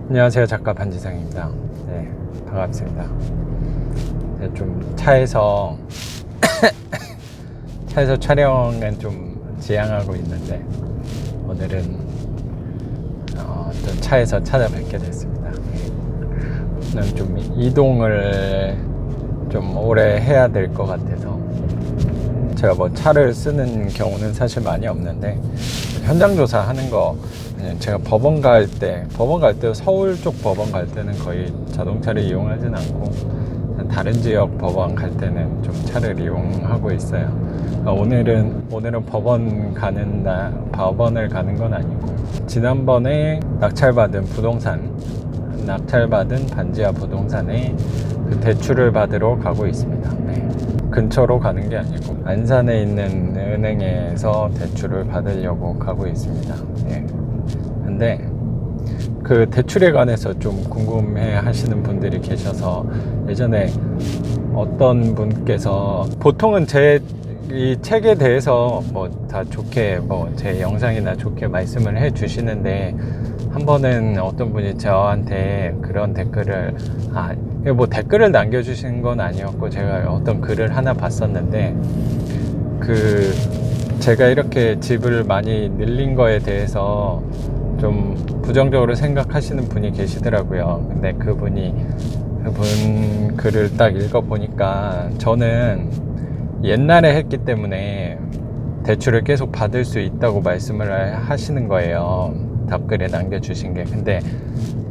안녕하세요, 작가 반지상입니다. 네, 반갑습니다. 네, 좀 차에서 촬영은 좀 지향하고 있는데 오늘은 좀 차에서 찾아뵙게 됐습니다. 오늘 좀 이동을 좀 오래 해야 될 것 같아서, 제가 뭐 차를 쓰는 경우는 사실 많이 없는데 현장 조사 하는 거, 제가 법원 갈 때 서울 쪽 법원 갈 때는 거의 자동차를 이용하진 않고 다른 지역 법원 갈 때는 좀 차를 이용하고 있어요. 오늘은 법원을 가는 건 아니고, 지난번에 낙찰받은 반지하 부동산에 그 대출을 받으러 가고 있습니다. 네. 근처로 가는 게 아니고 안산에 있는 은행에서 대출을 받으려고 가고 있습니다. 네. 근데 그 대출에 관해서 좀 궁금해 하시는 분들이 계셔서, 예전에 어떤 분께서 보통은 이 책에 대해서 뭐 다 좋게, 제 영상이나 좋게 말씀을 해 주시는데, 한 번은 어떤 분이 저한테 그런 댓글을, 뭐 댓글을 남겨주신 건 아니었고, 제가 어떤 글을 하나 봤었는데, 제가 이렇게 집을 많이 늘린 거에 대해서 좀 부정적으로 생각하시는 분이 계시더라고요. 근데 그분 글을 딱 읽어보니까, 저는 옛날에 했기 때문에 대출을 계속 받을 수 있다고 말씀을 하시는 거예요. 답글에 남겨주신 게. 근데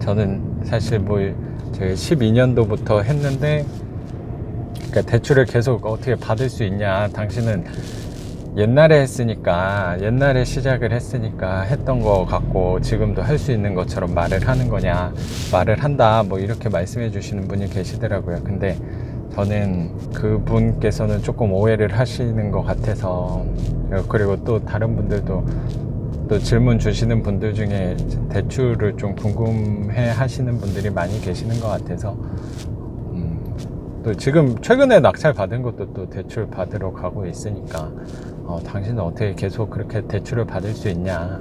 저는 사실 제가 12년도부터 했는데, 그러니까 대출을 계속 어떻게 받을 수 있냐, 당신은 옛날에 시작을 했으니까 했던 거 같고 지금도 할 수 있는 것처럼 말을 하는 거냐, 말을 한다, 이렇게 말씀해 주시는 분이 계시더라고요. 근데 저는 그분께서는 조금 오해를 하시는 것 같아서, 그리고 또 다른 분들도 또 질문 주시는 분들 중에 대출을 좀 궁금해 하시는 분들이 많이 계시는 것 같아서, 또 지금 최근에 낙찰 받은 것도 또 대출 받으러 가고 있으니까, 당신은 어떻게 계속 그렇게 대출을 받을 수 있냐.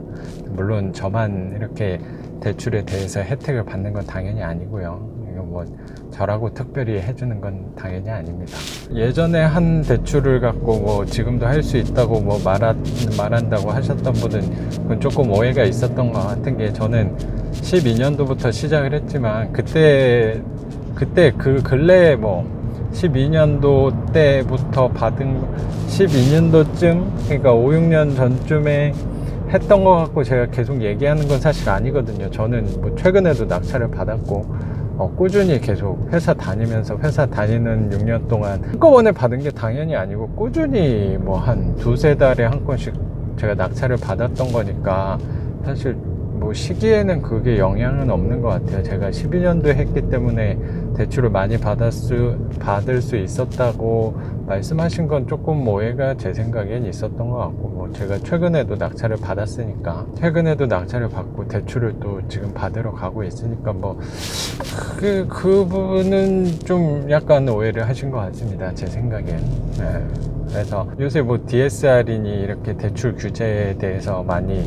물론 저만 이렇게 대출에 대해서 혜택을 받는 건 당연히 아니고요. 저라고 특별히 해주는 건 당연히 아닙니다. 예전에 한 대출을 갖고 지금도 할 수 있다고 말한다고 하셨던 분은, 그건 조금 오해가 있었던 것 같은 게, 저는 12년도부터 시작을 했지만 그때 그 근래에 12년도 때부터 12년도쯤, 그러니까 5, 6년 전쯤에 했던 것 같고 제가 계속 얘기하는 건 사실 아니거든요. 저는 최근에도 낙찰을 받았고, 꾸준히 계속 회사 다니는 6년 동안 한꺼번에 받은 게 당연히 아니고, 꾸준히 한 두세 달에 한 건씩 제가 낙찰을 받았던 거니까, 사실 시기에는 그게 영향은 없는 것 같아요. 제가 12년도에 했기 때문에 대출을 많이 받을 수 있었다고 말씀하신 건 조금 오해가 제 생각엔 있었던 것 같고, 제가 최근에도 낙찰을 받았으니까, 최근에도 낙찰을 받고 대출을 또 지금 받으러 가고 있으니까, 그 부분은 좀 약간 오해를 하신 것 같습니다, 제 생각엔. 네. 그래서 요새 DSR이니 이렇게 대출 규제에 대해서 많이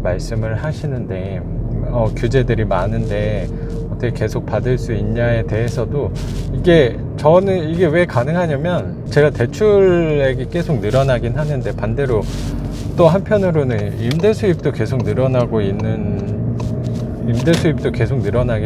말씀을 하시는데, 규제들이 많은데 어떻게 계속 받을 수 있냐에 대해서도, 저는 이게 왜 가능하냐면, 제가 대출액이 계속 늘어나긴 하는데, 반대로 또 한편으로는 임대 수입도 계속 늘어나기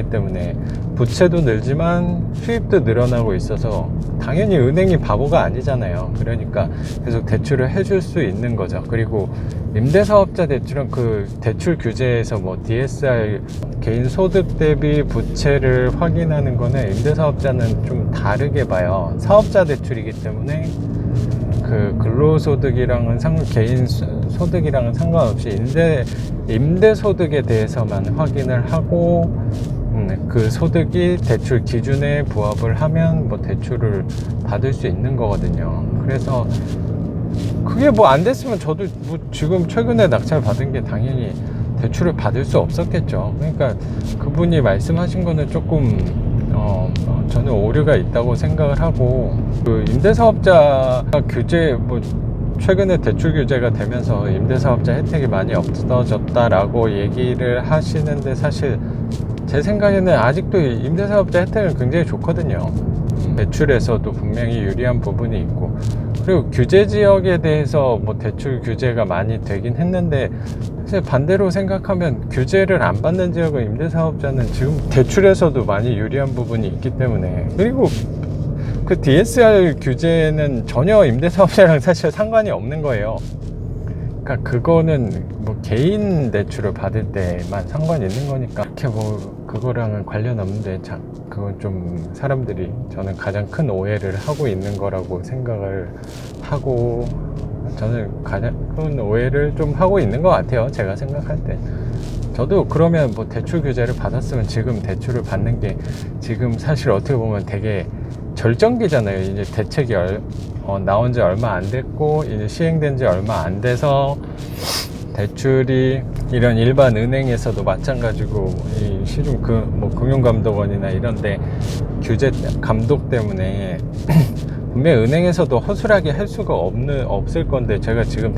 때문에 부채도 늘지만 수입도 늘어나고 있어서, 당연히 은행이 바보가 아니잖아요. 그러니까 계속 대출을 해줄 수 있는 거죠. 그리고 임대사업자 대출은 그 대출 규제에서 DSR, 개인 소득 대비 부채를 확인하는 거는 임대사업자는 좀 다르게 봐요. 사업자 대출이기 때문에 근로소득이랑은 개인 소득이랑은 상관없이 임대소득에 대해서만 확인을 하고, 그 소득이 대출 기준에 부합을 하면 대출을 받을 수 있는 거거든요. 그래서 그게 안 됐으면 저도 지금 최근에 낙찰 받은 게 당연히 대출을 받을 수 없었겠죠. 그러니까 그분이 말씀하신 거는 조금 저는 오류가 있다고 생각을 하고, 임대사업자 규제, 최근에 대출 규제가 되면서 임대사업자 혜택이 많이 없어졌다라고 얘기를 하시는데, 사실 제 생각에는 아직도 임대사업자 혜택은 굉장히 좋거든요. 대출에서도 분명히 유리한 부분이 있고, 그리고 규제 지역에 대해서 뭐 대출 규제가 많이 되긴 했는데, 사실 반대로 생각하면 규제를 안 받는 지역의 임대사업자는 지금 대출에서도 많이 유리한 부분이 있기 때문에, 그리고 그 DSR 규제는 전혀 임대사업자랑 사실 상관이 없는 거예요. 그러니까 그거는 뭐 개인 대출을 받을 때만 상관이 있는 거니까 그렇게 뭐 그거랑은 관련 없는데, 참 그건 좀 사람들이 저는 가장 큰 오해를 하고 있는 거라고 생각을 하고, 저는 가장 큰 오해를 좀 하고 있는 것 같아요. 제가 생각할 때. 저도 그러면 뭐 대출 규제를 받았으면 지금 대출을 받는 게 지금 사실 어떻게 보면 되게 절정기잖아요. 이제 대책이 나온 지 얼마 안 됐고, 이제 시행된 지 얼마 안 돼서 대출이 이런 일반 은행에서도 마찬가지고, 이 시중 뭐 금융감독원이나 이런데 규제 감독 때문에 분명히 은행에서도 허술하게 할 수가 없을 건데, 제가 지금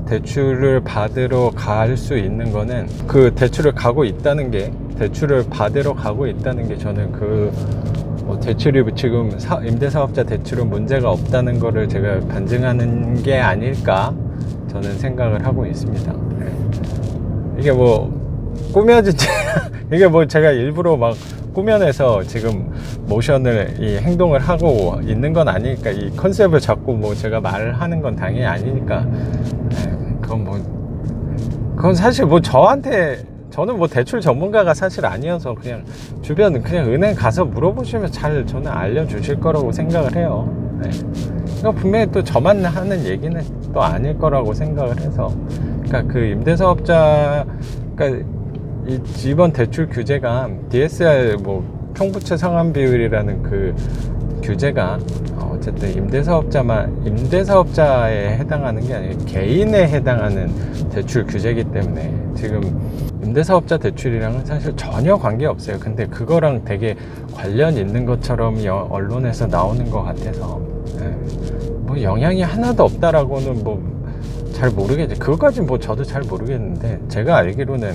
대출을 받으러 갈 수 있는 거는 그 대출을 받으러 가고 있다는 게 저는 대출이 지금 임대사업자 대출은 문제가 없다는 거를 제가 반증하는 게 아닐까 저는 생각을 하고 있습니다. 네. 이게 뭐 꾸며지지 이게 뭐 제가 일부러 막 꾸며내서 지금 모션을 이 행동을 하고 있는 건 아니니까, 이 컨셉을 잡고 뭐 제가 말을 하는 건 당연히 아니니까, 그건 사실 뭐 저는 뭐 대출 전문가가 사실 아니어서 그냥 주변 그냥 은행 가서 물어보시면 잘 저는 알려주실 거라고 생각을 해요. 네. 그러니까 분명히 또 저만 하는 얘기는 또 아닐 거라고 생각을 해서, 그러니까 그 임대사업자, 그러니까 이번 대출 규제가 DSR 뭐 총부채 상환 비율이라는 그 규제가 어쨌든 임대사업자에 해당하는 게 아니라 개인에 해당하는 대출 규제이기 때문에, 지금 임대사업자 대출이랑은 사실 전혀 관계 없어요. 근데 그거랑 되게 관련 있는 것처럼 언론에서 나오는 것 같아서, 뭐 영향이 하나도 없다라고는 뭐 잘 모르겠지. 그것까지 뭐 저도 잘 모르겠는데, 제가 알기로는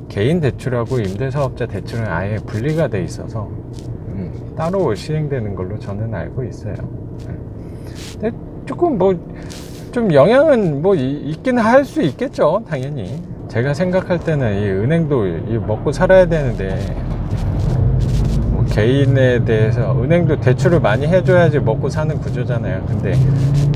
개인 대출하고 임대사업자 대출은 아예 분리가 돼 있어서 따로 시행되는 걸로 저는 알고 있어요. 근데 조금 뭐 좀 영향은 뭐 있긴 할 수 있겠죠, 당연히. 제가 생각할 때는 이 은행도 먹고 살아야 되는데, 뭐 개인에 대해서 은행도 대출을 많이 해줘야지 먹고 사는 구조잖아요. 근데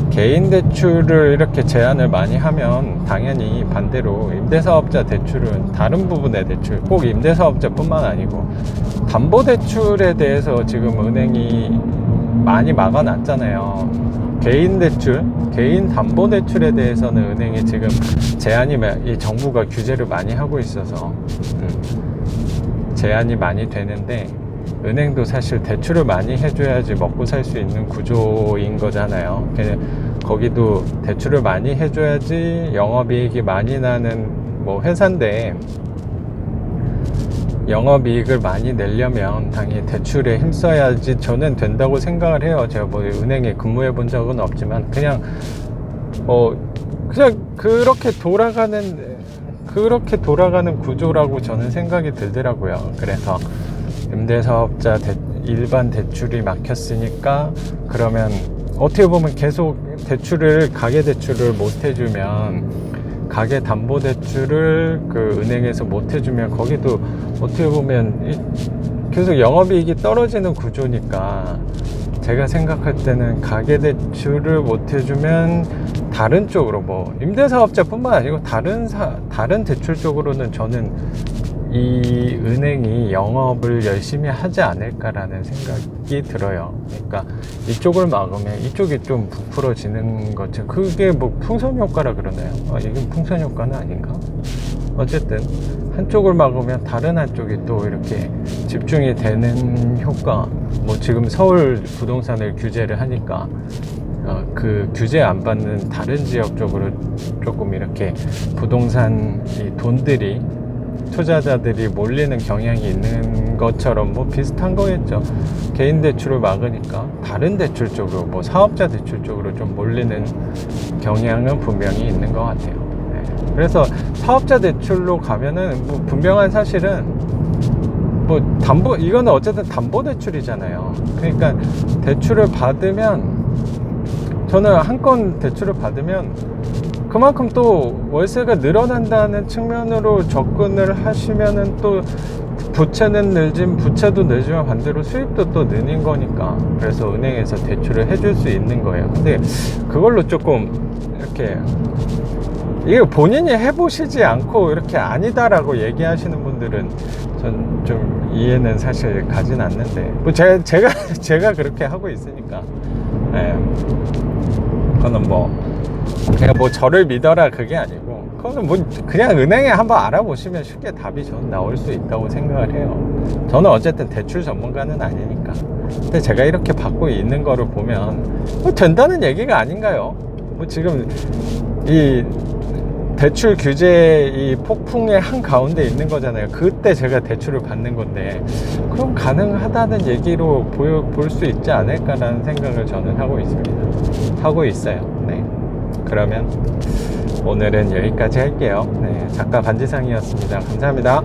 개인 대출을 이렇게 제한을 많이 하면 당연히 반대로 임대사업자 대출은 다른 부분의 대출, 꼭 임대사업자뿐만 아니고 담보대출에 대해서 지금 은행이 많이 막아놨잖아요. 개인 담보대출에 대해서는 은행이 지금 이 정부가 규제를 많이 하고 있어서 제한이 많이 되는데, 은행도 사실 대출을 많이 해줘야지 먹고 살 수 있는 구조인 거잖아요. 거기도 대출을 많이 해줘야지 영업이익이 많이 나는 뭐 회사인데, 영업이익을 많이 내려면 당연히 대출에 힘써야지 저는 된다고 생각을 해요. 제가 뭐 은행에 근무해 본 적은 없지만 그냥 그렇게 돌아가는 구조라고 저는 생각이 들더라고요. 그래서 임대사업자 일반 대출이 막혔으니까, 그러면 어떻게 보면 계속 가계대출을 못 해주면, 가계담보대출을 그 은행에서 못 해주면, 거기도 어떻게 보면 계속 영업이익이 떨어지는 구조니까, 제가 생각할 때는 가계대출을 못 해주면 다른 쪽으로, 뭐 임대사업자뿐만 아니고 다른 대출 쪽으로는 저는 이 은행이 영업을 열심히 하지 않을까라는 생각이 들어요. 그러니까 이쪽을 막으면 이쪽이 좀 부풀어지는 거죠. 그게 뭐 풍선 효과라 그러나요? 이건 풍선 효과는 아닌가? 어쨌든 한쪽을 막으면 다른 한쪽이 또 이렇게 집중이 되는 효과. 뭐 지금 서울 부동산을 규제를 하니까 그 규제 안 받는 다른 지역 쪽으로 조금 이렇게 부동산 돈들이, 투자자들이 몰리는 경향이 있는 것처럼 뭐 비슷한 거겠죠. 개인 대출을 막으니까 다른 대출 쪽으로, 뭐 사업자 대출 쪽으로 좀 몰리는 경향은 분명히 있는 것 같아요. 그래서 사업자 대출로 가면은 뭐 분명한 사실은 뭐 담보, 이거는 어쨌든 담보대출이잖아요. 그러니까 대출을 받으면, 저는 한 건 대출을 받으면 그만큼 또 월세가 늘어난다는 측면으로 접근을 하시면은 또 부채도 늘지만 반대로 수입도 또 느는 거니까. 그래서 은행에서 대출을 해줄 수 있는 거예요. 근데 그걸로 조금 이렇게, 이게 본인이 해보시지 않고 이렇게 아니다라고 얘기하시는 분들은 전 좀 이해는 사실 가진 않는데, 뭐 제가 그렇게 하고 있으니까. 예. 그거는 뭐 그냥 뭐 저를 믿어라 그게 아니고, 그거는 뭐 그냥 은행에 한번 알아보시면 쉽게 답이 전 나올 수 있다고 생각을 해요. 저는 어쨌든 대출 전문가는 아니니까. 근데 제가 이렇게 받고 있는 거를 보면 뭐 된다는 얘기가 아닌가요? 뭐 지금 이 대출 규제 이 폭풍의 한 가운데 있는 거잖아요. 그때 제가 대출을 받는 건데, 그럼 가능하다는 얘기로 볼 수 있지 않을까라는 생각을 저는 하고 있습니다. 하고 있어요. 네. 그러면 오늘은 여기까지 할게요. 네, 작가 반지상이었습니다. 감사합니다.